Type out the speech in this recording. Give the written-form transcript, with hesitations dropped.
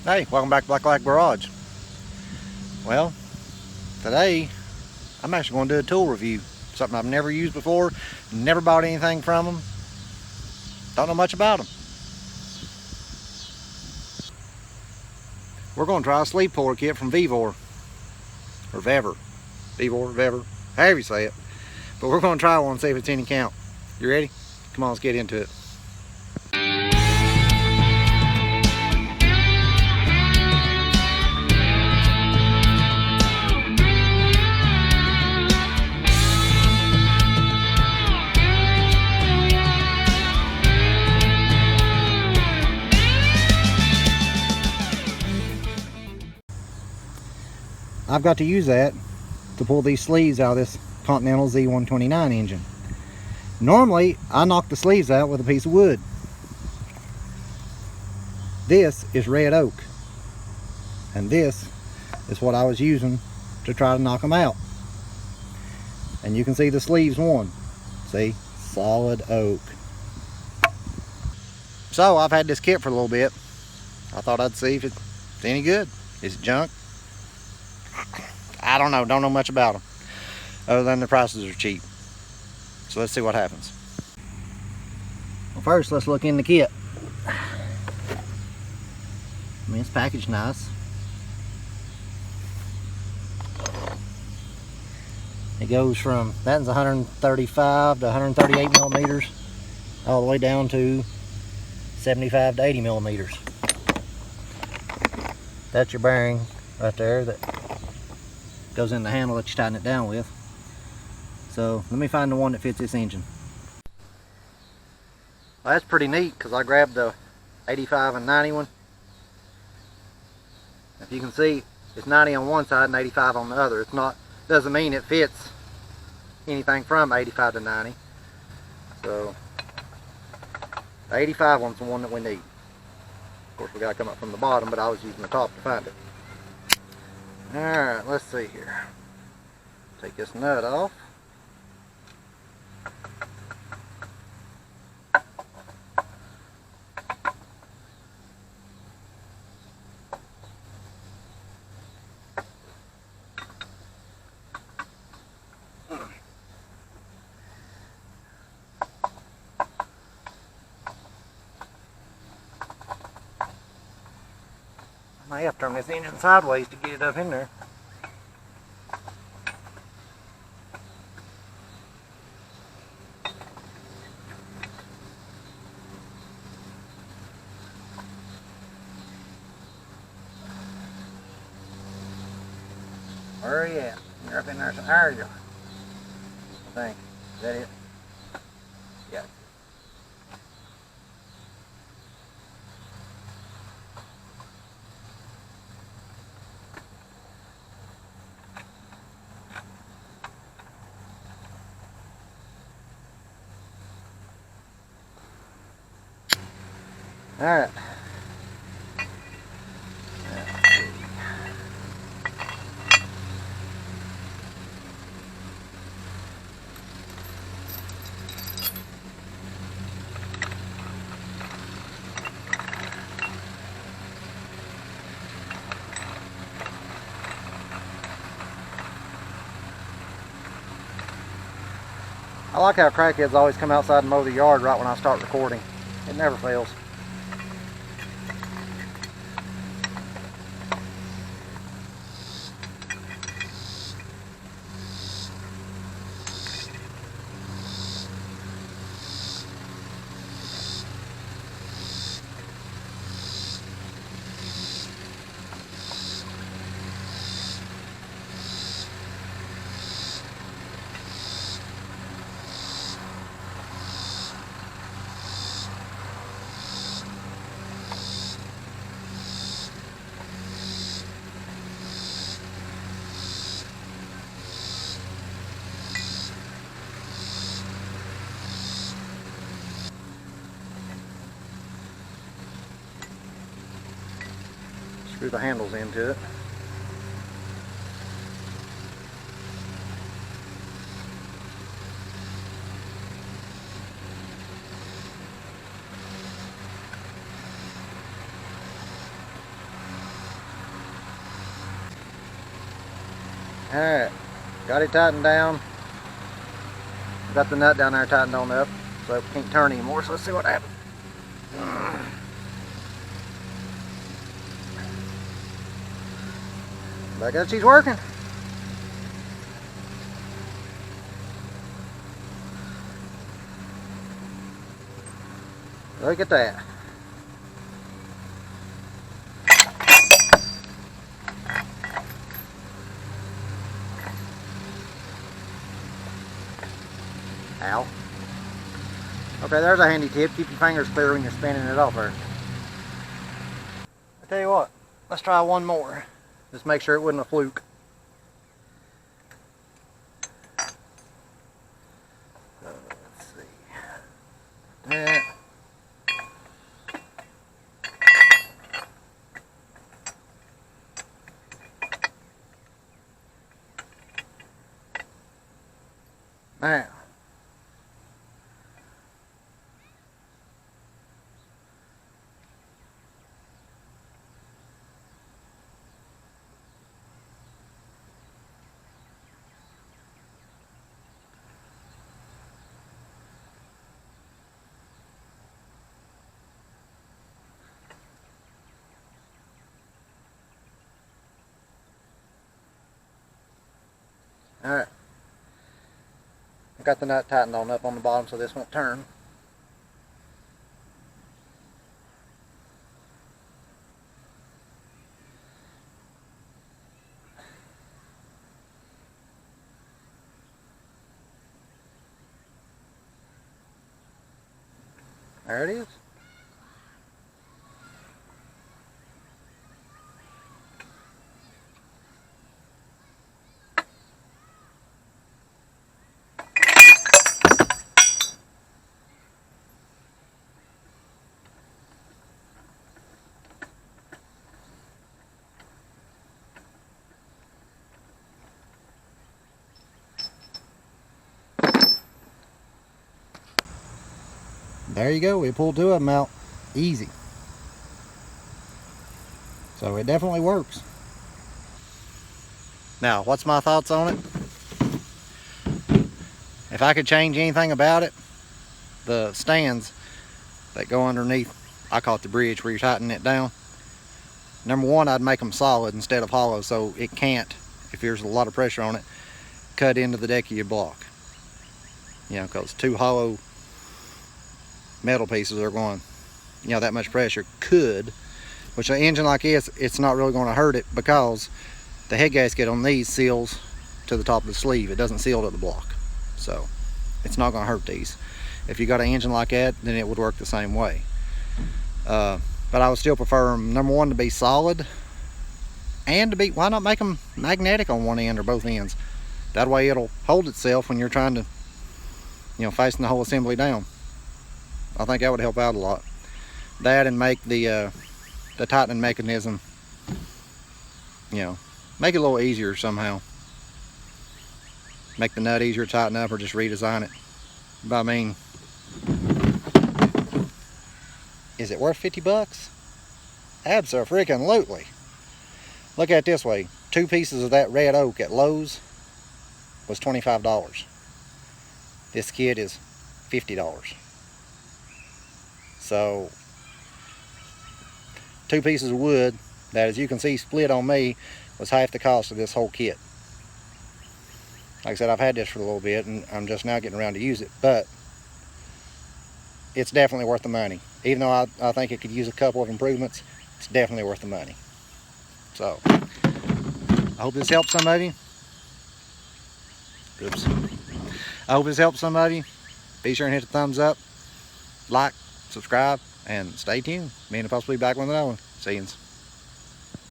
Hey, welcome back to Black Light Garage. Well, today I'm actually going to do a tool review. Something I've never used before, never bought anything from them, don't know much about them. We're going to try a sleeve puller kit from Vevor, or Vevor, Vevor, however you say it. But we're going to try one and see if it's any count. You ready? Come on, let's get into it. I've got to use that to pull these sleeves out of this Continental Z129 engine. Normally, I knock the sleeves out with a piece of wood. This is red oak, and this is what I was using to try to knock them out. And you can see the sleeves one. See, solid oak. So I've had this kit for a little bit. I thought I'd see if it's any good. Is it junk? I don't know much about them, other than the prices are cheap. So let's see what happens. Well, first let's look in the kit. I mean, it's packaged nice. It goes from, that's 135 to 138 millimeters, all the way down to 75 to 80 millimeters. That's your bearing right there that goes in the handle that you're tightening it down with. So let me find the one that fits this engine. Well, that's pretty neat because I grabbed the 85 and 90 one. If you can see, it's 90 on one side and 85 on the other. It's not, doesn't mean it fits anything from 85 to 90. So the 85 one's the one that we need. Of course, we got to come up from the bottom, but I was using the top to find it. Alright, let's see here. Take this nut off. I might have to turn this engine sideways to get it up in there. Where are you at? You're up in there. There you are. I think. Is that it? Yeah. All right. I like how crackheads always come outside and mow the yard right when I start recording. It never fails. Screw the handles into it. Alright, got it tightened down. Got the nut down there tightened on up, so it can't turn anymore, so let's see what happens. But I guess she's working. Look at that. Ow. Okay, there's a handy tip. Keep your fingers clear when you're spinning it off there. I tell you what, let's try one more. Just make sure it wasn't a fluke. So, let's see. That. Now. Alright. I got the nut tightened on up on the bottom so this won't turn. There it is. There you go, we pulled two of them out easy. So it definitely works. Now, what's my thoughts on it? If I could change anything about it, the stands that go underneath, I call it the bridge where you're tightening it down. Number one, I'd make them solid instead of hollow so it can't, if there's a lot of pressure on it, cut into the deck of your block. You know, because two hollow metal pieces are going, you know, that much pressure could, which an engine like this, it's not really going to hurt it because the head gasket on these seals to the top of the sleeve. It doesn't seal to the block, so it's not going to hurt these. If you got an engine like that, then it would work the same way. But I would still prefer them, number one, to be solid, and to be, why not make them magnetic on one end or both ends? That way it'll hold itself when you're trying to, you know, fasten the whole assembly down. I think that would help out a lot. That, and make the tightening mechanism, you know, make it a little easier somehow. Make the nut easier to tighten up, or just redesign it. But I mean, is it worth 50 bucks? Abso-freaking-lutely. Look at it this way. 2 pieces of that red oak at Lowe's was $25. This kit is $50. So 2 pieces of wood that, as you can see, split on me, was half the cost of this whole kit. Like I said, I've had this for a little bit and I'm just now getting around to use it, but it's definitely worth the money. Even though I think it could use a couple of improvements, it's definitely worth the money. So I hope this helps some of you. Oops. I hope this helps some of you. Be sure and hit the thumbs up, like, subscribe, and stay tuned. Me and the folks will be back with another one. See you.